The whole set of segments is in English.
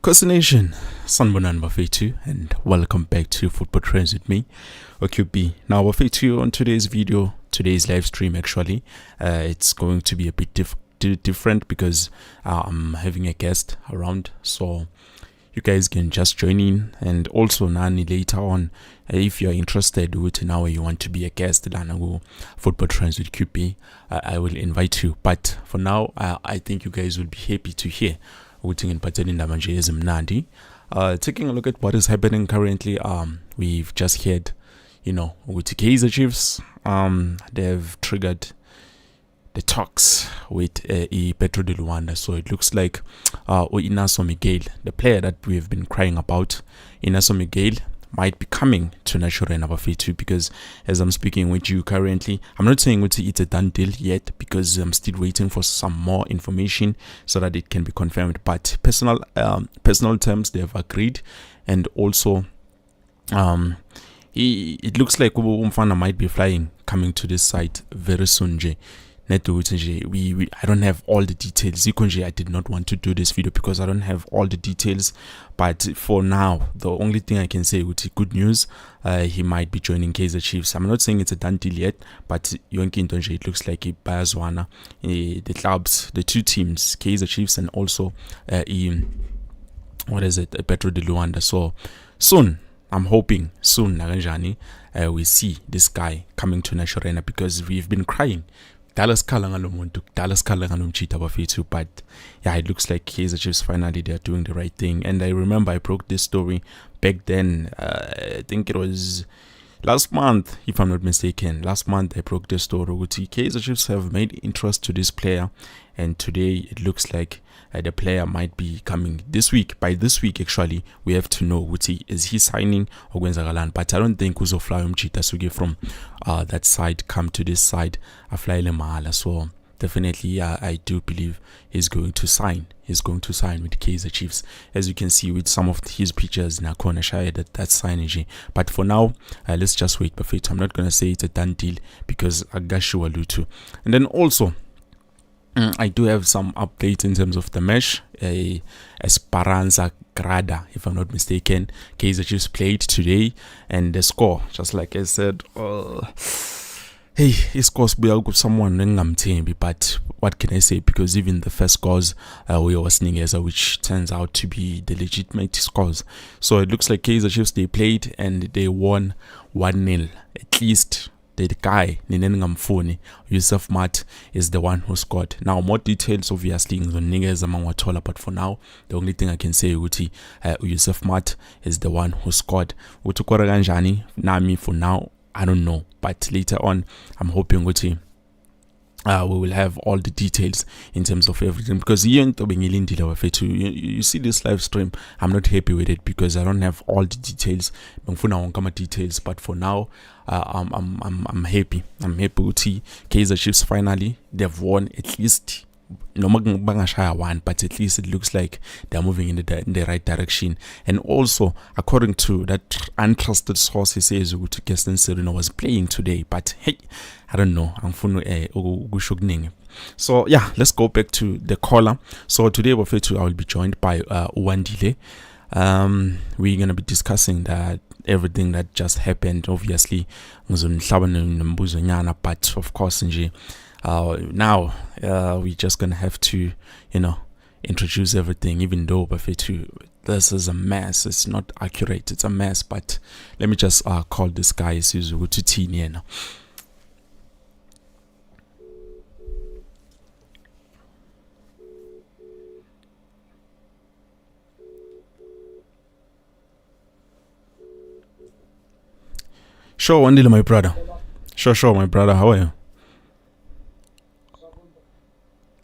Nation, Sanbonan Bafetu, and welcome back to Football Trends with me, OQB. Now, Bafetu, on today's video, today's live stream actually, it's going to be a bit different because I'm having a guest around, so you guys can just join in. And also, Nani, later on, if you're interested with now you want to be a guest, Lanago Football Trends with QB, I will invite you. But for now, I think you guys will be happy to hear. Taking a look at what is happening currently, we've just heard, with the Kaizer Chiefs, they've triggered the talks with Petro de Luanda. So it looks like Inacio Miguel, the player that we've been crying about, Inacio Miguel might be coming to National Abafetu, because as I'm speaking with you currently, I'm not saying it's a done deal yet because I'm still waiting for some more information so that it can be confirmed. But personal terms, they have agreed, and also it looks like Umfana might be coming to this site very soon. I don't have all the details. I did not want to do this video because I don't have all the details. But for now, the only thing I can say with good news, he might be joining Kaizer Chiefs. I'm not saying it's a done deal yet, but it looks like Bayazwana, the clubs, the two teams, Kaizer Chiefs and also Petro de Luanda. So soon, I'm hoping soon, we see this guy coming to National Arena, because we've been crying. But yeah, it looks like Kaizer Chiefs finally they're doing the right thing. And I remember I broke this story back then. I think it was last month, if I'm not mistaken. Last month I broke this story. Kaizer Chiefs have made interest to this player, and today it looks like the player might be coming this week. By this week, actually, we have to know is he signing or Gwenzagalan. But I don't think Uzofly Umchita Sugi from that side come to this side. So definitely, I do believe he's going to sign. He's going to sign with Kaizer Chiefs, as you can see with some of his pictures in Akona Shire that's signing. But for now, let's just wait. Perfect. I'm not gonna say it's a done deal because Agashu Alutu. And then also, I do have some updates in terms of the match. Esperanza Grada, if I'm not mistaken. Kaizer Chiefs played today, and the score, just like I said, it scores with someone, but what can I say? Because even the first scores we were seeing which turns out to be the legitimate scores. So it looks like Kaizer Chiefs, they played and they won 1-0. At least the guy, Yusuf Mat, is the one who scored. Now, more details, obviously, but for now, the only thing I can say is Yusuf Mat is the one who scored. Nami, for now, I don't know. But later on, I'm hoping we will have all the details in terms of everything, because you see this live stream, I'm not happy with it because I don't have all the details. But for now, I'm happy. I'm happy with Kaizer Chiefs. Finally, they've won at least. But at least it looks like they're moving in the right direction. And also, according to that untrusted source, he says Gaston Sereno was playing today. But hey, I don't know. So yeah, let's go back to the caller. So today, I will be joined by Uwandile. We're gonna be discussing that everything that just happened. Obviously, but of course, now we're just gonna have to introduce everything, even though this is a mess. It's not accurate, it's a mess. But let me just call this guy Suzu. Sure, Wandile, my brother. Sure, my brother. How are you?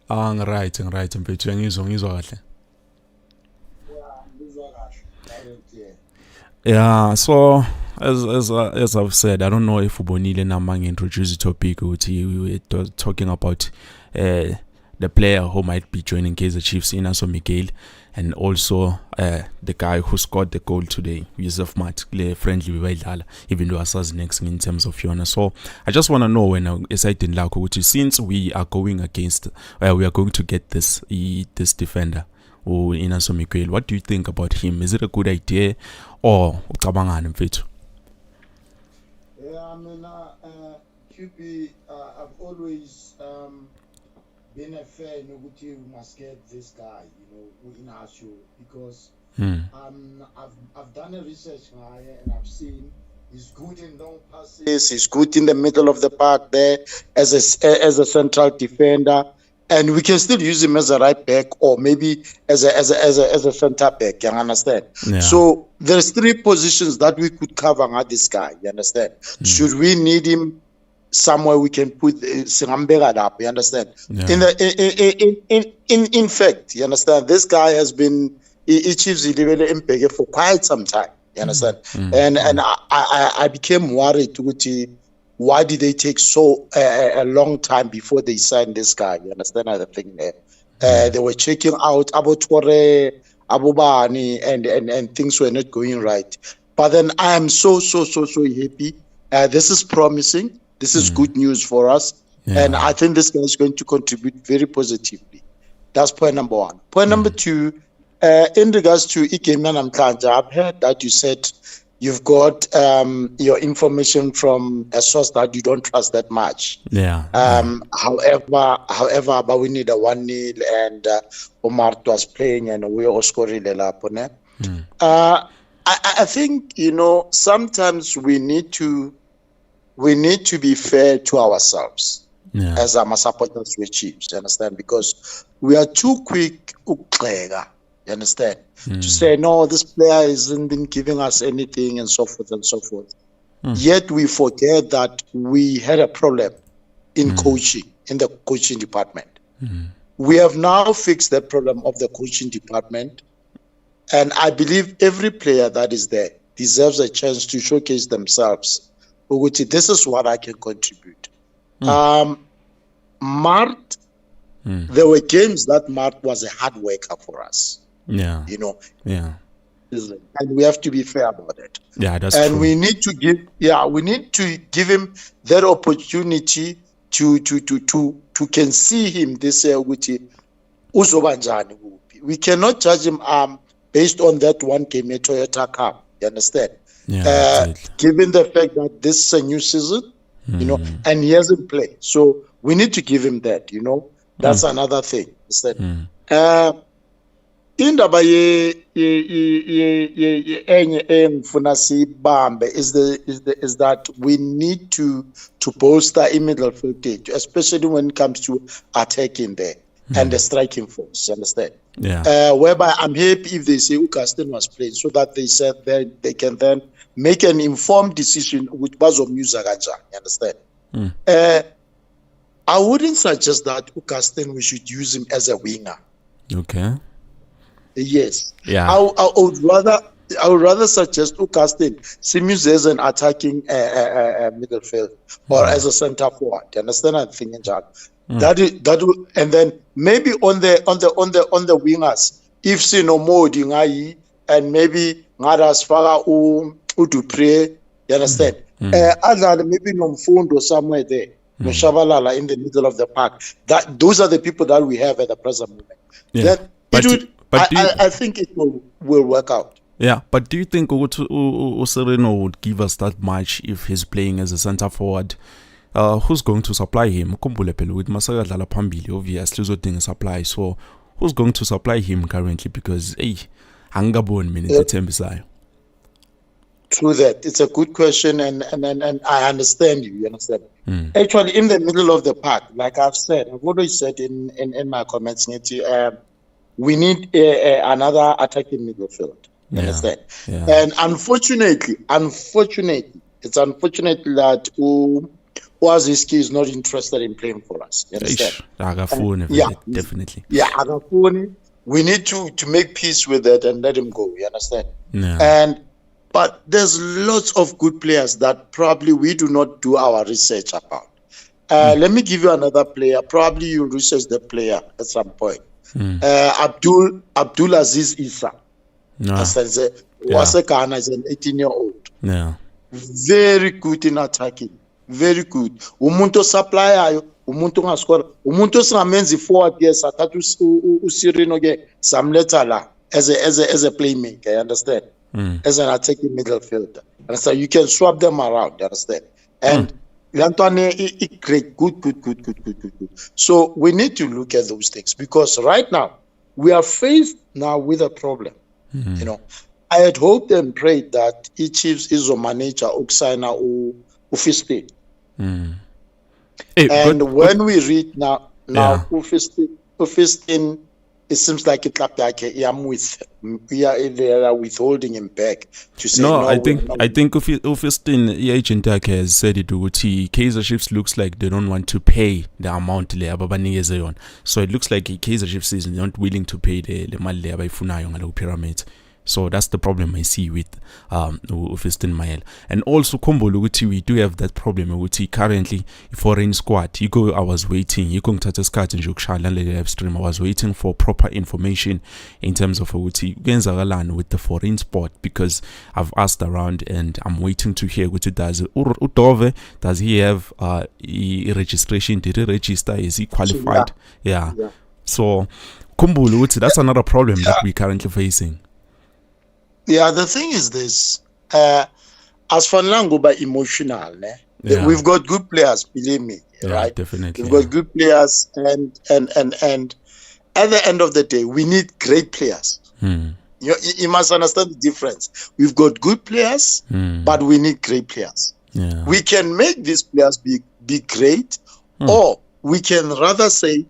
Right. Mfethu ngizwa kahle. Yeah, so as I've said, I don't know if Ubonile Namang introduced the topic. We were talking about the player who might be joining Kaizer Chiefs, Inacio Miguel, and also the guy who scored the goal today, Yusuf Mat, friendly, even though Asaz next in terms of Fiona. So I just want to know when since we are going against, we are going to get this defender. Inacio Miguel. What do you think about him? Is it a good idea or ucabangani mfethu? Yeah, I mean, QP, I've always been a fan of we must get this guy, Inacio, because I've done a research guy and I've seen he's good in long passes, he's good in the middle of the park there as a central defender, and we can still use him as a right back or maybe as a center back. You understand? Yeah. So there's 3 positions that we could cover at this guy. You understand? Should we need him somewhere, we can put Singambega up. You understand? Yeah. In fact, you understand, this guy has been Chiefs Mpege for quite some time. You understand? And I became worried with why did they take so a long time before they signed this guy? You understand the thing there? They were checking out Abotore, Abubani, and things were not going right. But then I am so happy. This is promising. This is good news for us. Yeah. And I think this guy is going to contribute very positively. That's point number 1. Point number 2, in regards to Ikemyan and Kanja, I've heard that you said you've got your information from a source that you don't trust that much. Yeah. However, but we need a 1-0 and Omar was playing and we all scoring the lapone. I think, sometimes we need to be fair to ourselves as our supporters with Chiefs, you understand? Because we are too quick, you understand? To say, no, this player hasn't been giving us anything and so forth and so forth. Yet we forget that we had a problem in coaching, in the coaching department. We have now fixed the problem of the coaching department. And I believe every player that is there deserves a chance to showcase themselves. This is what I can contribute. Mart, there were games that Mart was a hard worker for us. Yeah. Yeah. And we have to be fair about it. Yeah, that's and true. we need to give him that opportunity to can see him this year with uzobanjani. We cannot judge him based on that one game at Toyota Cup. You understand? Yeah, given the fact that this is a new season, and he hasn't played. So we need to give him that, That's another thing. Indaba engifuna siyibambe is that we need to bolster in middle field, especially when it comes to attacking there and the striking force. You understand? Yeah. Whereby I'm happy if they say Ukastin was playing, so that they said they can then make an informed decision with Bazo Musagaja. You understand? I wouldn't suggest that Ukastin we should use him as a winger. Okay. Yes. Yeah. I would rather suggest Ukastin Simus as an attacking midfield or as a centre forward. You understand that thing, Jack? That will, and then maybe on the wingers, if Sinomo Dingai and maybe Ngadas Fara Udupre, you understand? Other maybe Nomfundo somewhere there, no Shabalala in the middle of the park. Those are the people that we have at the present moment. Yeah. I think it will work out. Yeah, but do you think Sereno would give us that much if he's playing as a centre forward? Who's going to supply him? With Masagadala Pambili, obviously, uzodinga supply. So, who's going to supply him currently? Because, hangabon minute tembisayo. True that. It's a good question, and I understand you. You understand? Actually, in the middle of the park, like I've said, I've always said in my comments, we need another attacking midfield. You understand? Yeah. And unfortunately, it's unfortunate that Oaziski is not interested in playing for us. You understand? Definitely. Yeah, Agafuni. We need to make peace with that and let him go. You understand? Yeah. But there's lots of good players that probably we do not do our research about. Let me give you another player. Probably you research the player at some point. Abdul Aziz Isa. Was a Ghana, is an 18-year-old. Yeah. Very good in attacking. Very good. Umuntu supplier umuntu ongascore umuntu osingamenzi forward ke sathatha uSirino ke samletha la as a playmaker, you understand, as an attacking midfielder, and so you can swap them around, you understand, and great, good. So we need to look at those things, because right now we are faced now with a problem. You know, I had hoped and prayed that Chiefs is a manager Oksana Ufistin. And when we read now Ufistin, it seems like it we are withholding him back to say no. I think Ufistin agent has said it. Kaizer Chiefs looks like they don't want to pay the amount le. So it looks like Kaizer Chiefs is not willing to pay the mali le abayifunayo ngalo pyramid. So that's the problem I see with Ufistin Miguel. And also Kombo we do have that problem with currently foreign squad. I was waiting. I was waiting for proper information in terms of with the foreign sport, because I've asked around and I'm waiting to hear what it does. Does he have registration? Did he register? Is he qualified? Yeah. So Kombo, that's another problem that we're currently facing. Yeah, the thing is this. As for Langoba emotional, we've got good players, believe me, right? Definitely. We've got good players, and at the end of the day, we need great players. You must understand the difference. We've got good players, but we need great players. Yeah. We can make these players be great, or we can rather say,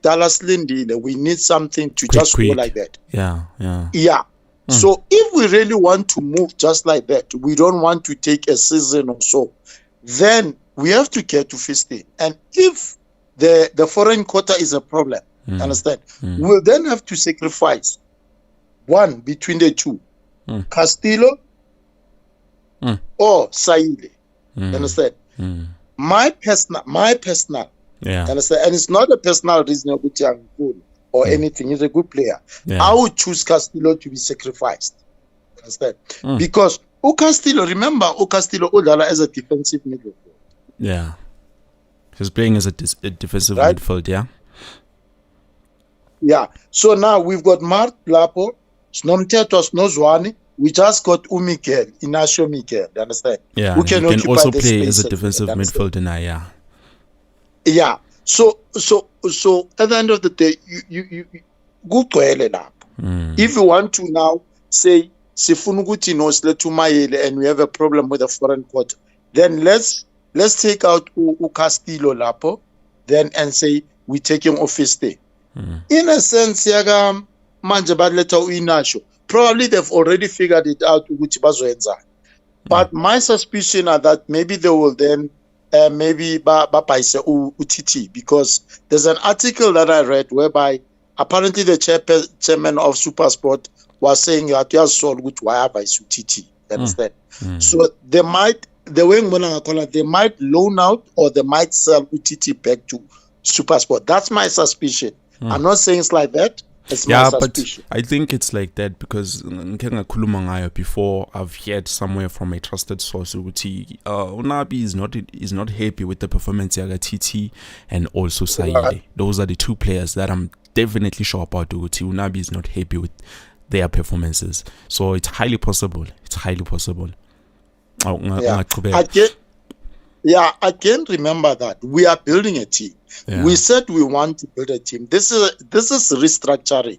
Dallas Lindy, we need something to just go like that. Yeah. So if we really want to move just like that, we don't want to take a season or so, then we have to get to 15. And if the foreign quota is a problem, understand, we'll then have to sacrifice one between the two, Castillo or Saile. Understand? My personal, understand, and it's not a personal reason or anything. He's a good player. I would choose Castillo to be sacrificed. Understand? Because Castillo, remember, Castillo Odala as a defensive midfielder. Yeah. He's playing as a defensive midfield, yeah? Yeah. So now we've got Mart Lapo, Snomtetos Nozwani. We just got Inacio Miguel. You understand? Yeah. Who can also play as a defensive midfielder now, yeah. Yeah. So at the end of the day, you go to if you want to now say Sifunuguti knows and we have a problem with the foreign quota, then let's take out Castillo Lapo then and say we're taking office day. In a sense, probably they've already figured it out. But my suspicion are that maybe they will then maybe UTT, because there's an article that I read whereby apparently the chairman of Supersport was saying you have to solve which whatever is UTT. Understand? So they might loan out or they might sell UTT back to Supersport. That's my suspicion. I'm not saying it's like that. Yeah, but I think it's like that because before I've heard somewhere from a trusted source Unabi is not happy with the performance of TT and also Saile. Those are the two players that I'm definitely sure about. Unabi is not happy with their performances, so it's highly possible. I can remember that we are building a team. Yeah. We said we want to build a team. This is restructuring,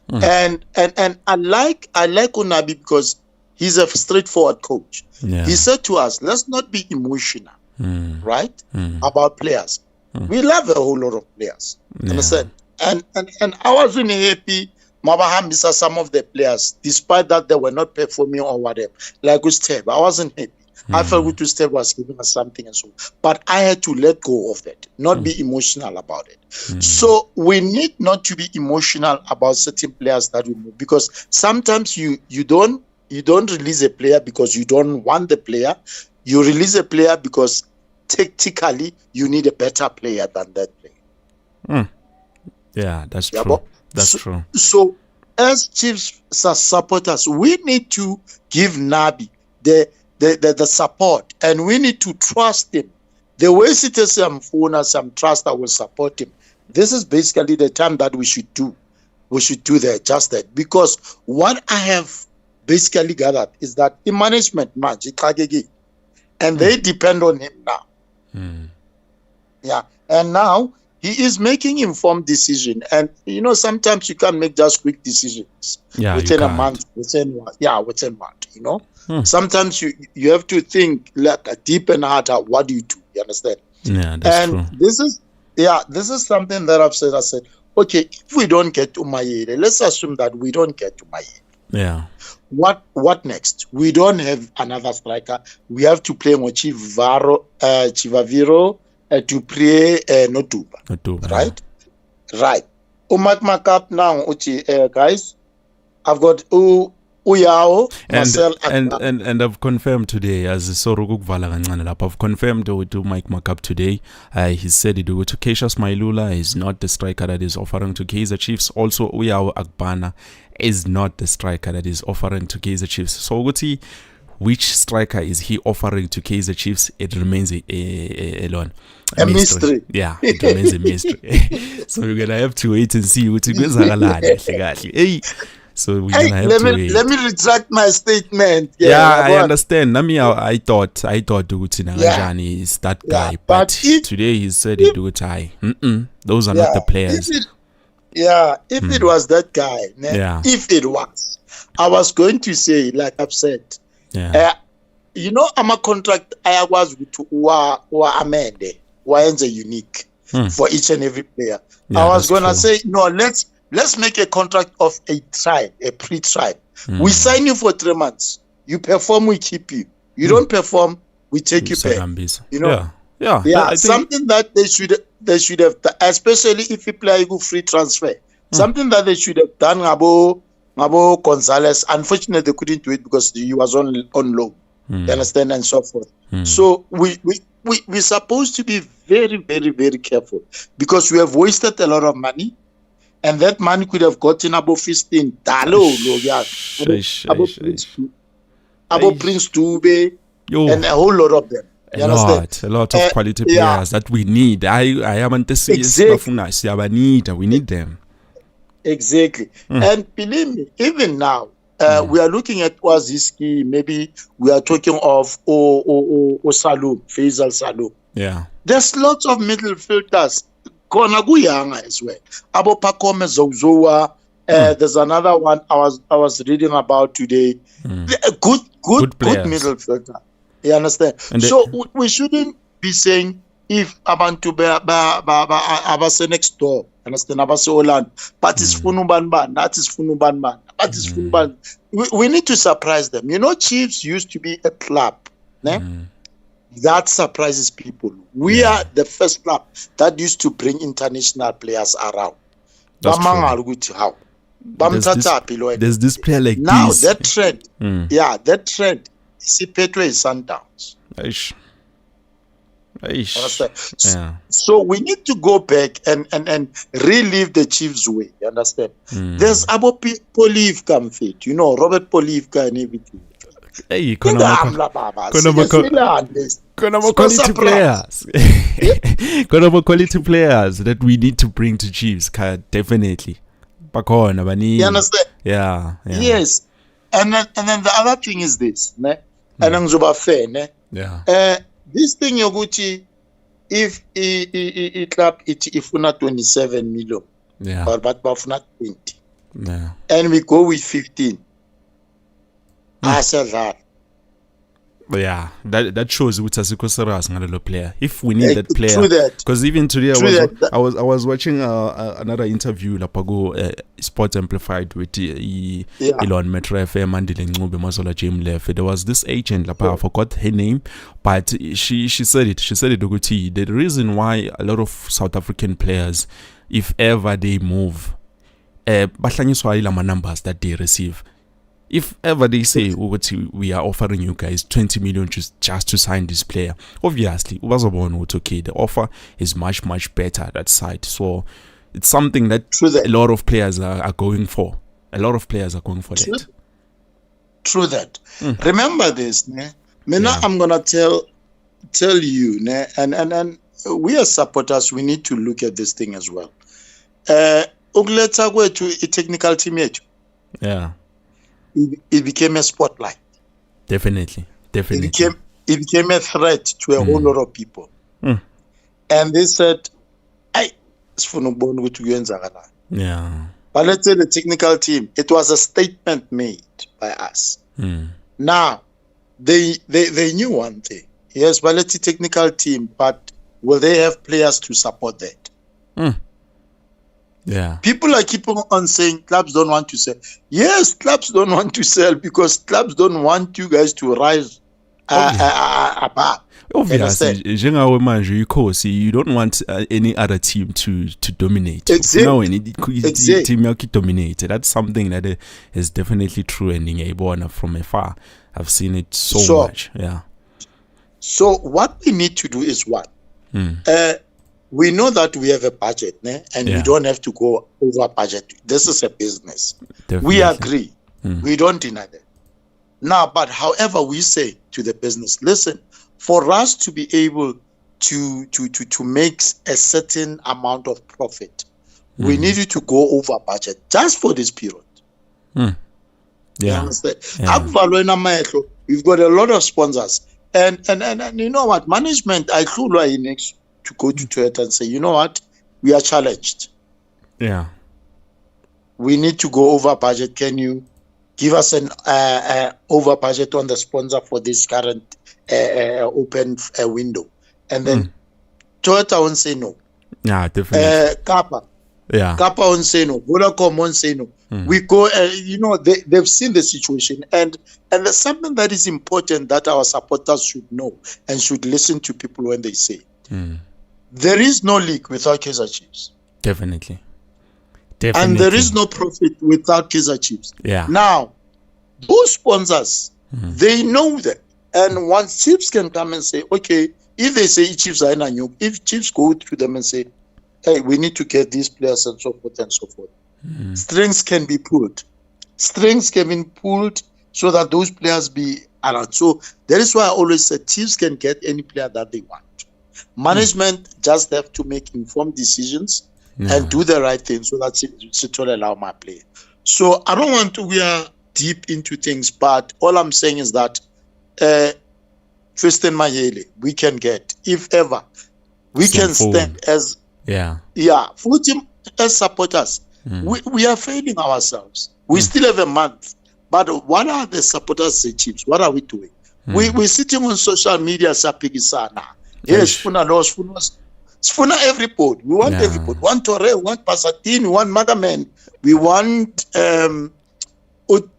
and I like Unabi because he's a straightforward coach. Yeah. He said to us, let's not be emotional, right, about players. We love a whole lot of players. Understand? And I wasn't happy. Mabahambisa some of the players, despite that they were not performing or whatever. Like Gustave, I wasn't happy. I felt Gustave was giving us something and so, but I had to let go of that, not be emotional about it. So we need not to be emotional about certain players that we move, because sometimes you don't release a player because you don't want the player. You release a player because tactically you need a better player than that player. Yeah, that's true. That's true. So as Chiefs supporters, we need to give Nabi the support, and we need to trust him the way Sithe Siyamfuna, some trust, I will support him. This is basically the time that we should do just that. Because what I have basically gathered is that in management, and they depend on him now. Yeah, and now he is making informed decision, and sometimes you can't make just quick decisions within a month, within one. Sometimes you have to think like deep and hard. What do? You understand? Yeah, that's true. This is something that I've said. I said, okay, if we don't get Umayele, let's assume that we don't get Umayele. Yeah. What next? We don't have another striker. We have to play Chivaviro to play Notuba. Right? Right. Umak Makap now, guys. I've got Uyao, Marcel, and I've confirmed today, as I've confirmed to Mike Makap today. He said to Keisha Smailula is not the striker that is offering to Kaizer Chiefs. Also, Uyao Agbana is not the striker that is offering to Kaizer Chiefs. So, which striker is he offering to Kaizer Chiefs? It remains a mystery. Yeah, it remains a mystery. So we're gonna have to wait and see what So we're gonna have to wait. Let me retract my statement. I understand. I thought Utinagajani is that guy, but today he said he do it high. Those are not the players. If it was that guy, if it was, I was going to say, like I've said, I'm a contract I was with Amende, Waenze unique for each and every player. I was gonna say, no, let's make a contract of a tribe, a pre-tribe. We sign you for 3 months. You perform, we keep you. You don't perform, we take you back. Something that they should have done, especially if you play a free transfer. Something that they should have done. Ngabo Gonzalez, unfortunately they couldn't do it because he was on loan. You understand, and so forth. So we're supposed to be very, very, very careful because we have wasted a lot of money, and that money could have gotten about 15 about Prince Dube and a whole lot of them. A lot of quality players that we need. I haven't we need them. Exactly. And believe me, even now, we are looking at Waziski, maybe we are talking of Salum, Faisal Salum. Yeah. There's lots of midfielders. Konaguyanga as well. Abo Pakome Zozoa. There's another one I was reading about today. A good midfielder. You understand? So we shouldn't be saying if Abantu Abase next door. Understand? Abase Holland. But it's Funubanban. That is Funubanban. That is Funuban. We need to surprise them. Chiefs used to be a club. That surprises people. We are the first club that used to bring international players around. That's true. There's this player like now this. That trend, that trend, Petro is Sundowns. So we need to go back and relive the Chiefs' way. You understand? There's about Polivka come fit. Robert Polivka and everything. Hey, quality players. Quality players that we need to bring to Chiefs, definitely. You understand? Yeah. Yes. And then the other thing is this, ne? This thing Yoguchi, if club if not 27 million, or but not 20, and we go with 15. I said that. Yeah, that shows which Asiko another player. If we need that player, because even today I was watching another interview Lapago Sports Amplified with Elon Metro FM and Mazola Jim left. There was this agent I forgot her name, but she said it. She said it. The reason why a lot of South African players, if ever they move, numbers that they receive. If ever they say we are offering you guys 20 million just to sign this player, obviously the offer is much better that side. So it's something that a lot of players are going for. A lot of players are going for that. True that. Remember this, I'm gonna tell tell you, ne, and we as supporters, we need to look at this thing as well. Ukuletha kwethu i-technical team yethu, yeah, it became a spotlight. definitely. It became a threat to a whole lot of people. And they said, "Hey, sifuna ukubona ukuthi kuyenzakalani." Yeah. But let's say the technical team, it was a statement made by us. Now, they knew one thing. Yes, but let's say technical team, but will they have players to support that? Yeah. People are keeping on saying clubs don't want to sell. Yes, clubs don't want to sell because clubs don't want you guys to rise above. Obviously, njengawe manje uyikhosi, you don't want any other team to dominate. Exactly. No, team yakho dominate. That's something that is definitely true, and ngiyayibona from afar. I've seen it so much. Yeah. So what we need to do is what? We know that we have a budget, and we don't have to go over budget. This is a business. Definitely. We agree. We don't deny that. Now, but however, we say to the business, listen, for us to be able to make a certain amount of profit, we needed to go over budget just for this period. Yeah. You understand? We've got a lot of sponsors. And you know what? Management, I feel like next to go to Toyota and say, you know what? We are challenged. Yeah. We need to go over budget. Can you give us an over budget on the sponsor for this current open window? And then Toyota won't say no. Yeah, definitely. Kappa. Yeah. Kappa won't say no. Vodacom won't say no. We go, they've seen the situation. And there's something that is important that our supporters should know and should listen to people when they say. There is no league without Kaizer Chiefs. Definitely. And there is no profit without Kaizer Chiefs. Yeah. Now, those sponsors, they know that. And once Chiefs can come and say, okay, if they say Chiefs are in a new, if Chiefs go to them and say, hey, we need to get these players and so forth and so forth, strings can be pulled. Strings can be pulled so that those players be around. So that is why I always say Chiefs can get any player that they want. Management just have to make informed decisions and do the right thing so that it will allow my play. So I don't want to, we are deep into things, but all I'm saying is that Tristan Mayele, we can get, if ever, we can stand as full team as supporters. We are failing ourselves. We still have a month. But what are the supporters say, Chiefs? What are we doing? We're sitting on social media, Sapigisana. Yes, Sfuna every pod. We want every pod. We want Torre, we want Pasatini, we want Magaman, we want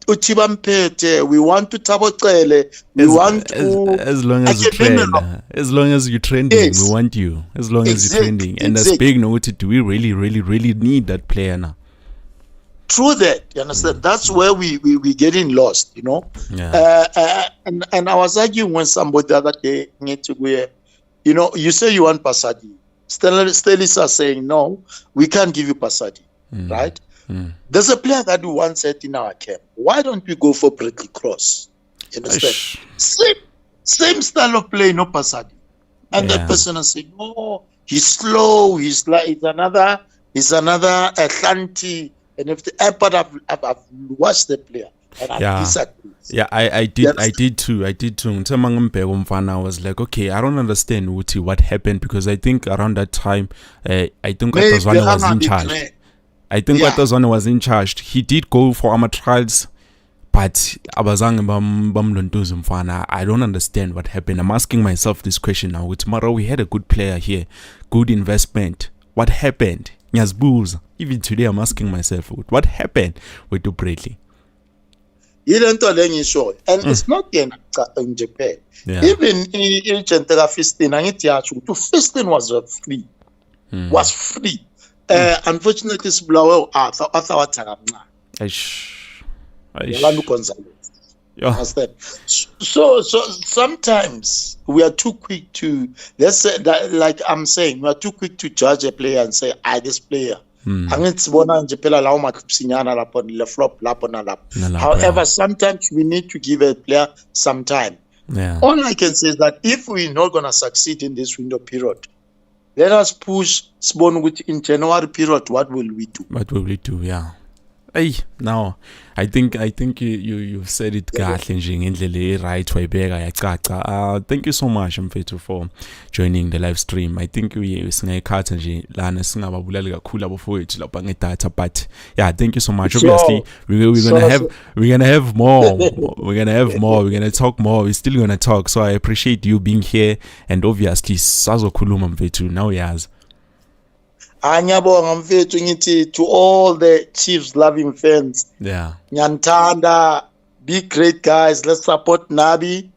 Uchibampete, we want to Tabotele, we want to... As long as you trend, as long as you're trending, we want you. As long as you're trending. And as big noted, do we really need that player now? Through that, you understand? That's where we getting lost, you know? Yeah. And I was arguing with somebody the other day, you know, you say you want Pasadi. Stellis are saying, no, we can't give you Pasadi, right? There's a player that we once said in our camp, why don't we go for Bradley Cross? You understand? Same style of play, no Pasadi. And that person is saying, oh, he's slow, he's another Atlanti. And if I've watched the player, and I disagree. Yeah, I did too. I was like, okay, I don't understand what happened, because I think around that time, I think Watazwana was in charge. Watazwana was in charge. He did go for amateur trials, but I don't understand what happened. I'm asking myself this question now. Tomorrow we had a good player here, good investment. What happened? Even today I'm asking myself, what happened with Bradley? And it's not in Japan. Even in Chantega Fistin was free. Was free. Unfortunately, So sometimes we are too quick to, let's say that, like I'm saying, we are too quick to judge a player and say, this player. However, sometimes we need to give a player some time. Yeah. All I can say is that if we're not going to succeed in this window period, let us push Spawn with in January period. What will we do? What will we do? Yeah. Hey, now I think you've said it kahle nje ngendlela right wayibeka yacaca. Thank you so much mfethu for joining the live stream. I think we singayikhatha nje lana singababulali kakhulu abafowethu lapha ngedata, but yeah, thank you so much. Obviously we're gonna have more. We're gonna talk more. We're still gonna talk. So I appreciate you being here, and obviously sazokhuluma mfethu now yazi. Anyabonga mfethu ngithi to all the Chiefs loving fans. Yeah. Nyantanda, be great guys. Let's support Nabi.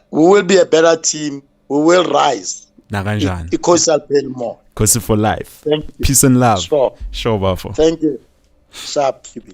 We will be a better team. We will rise. Nakanjani. Because I'll pay more. Because for life. Thank you. Peace and love. Sure Bafo. Thank you. Sharp QB.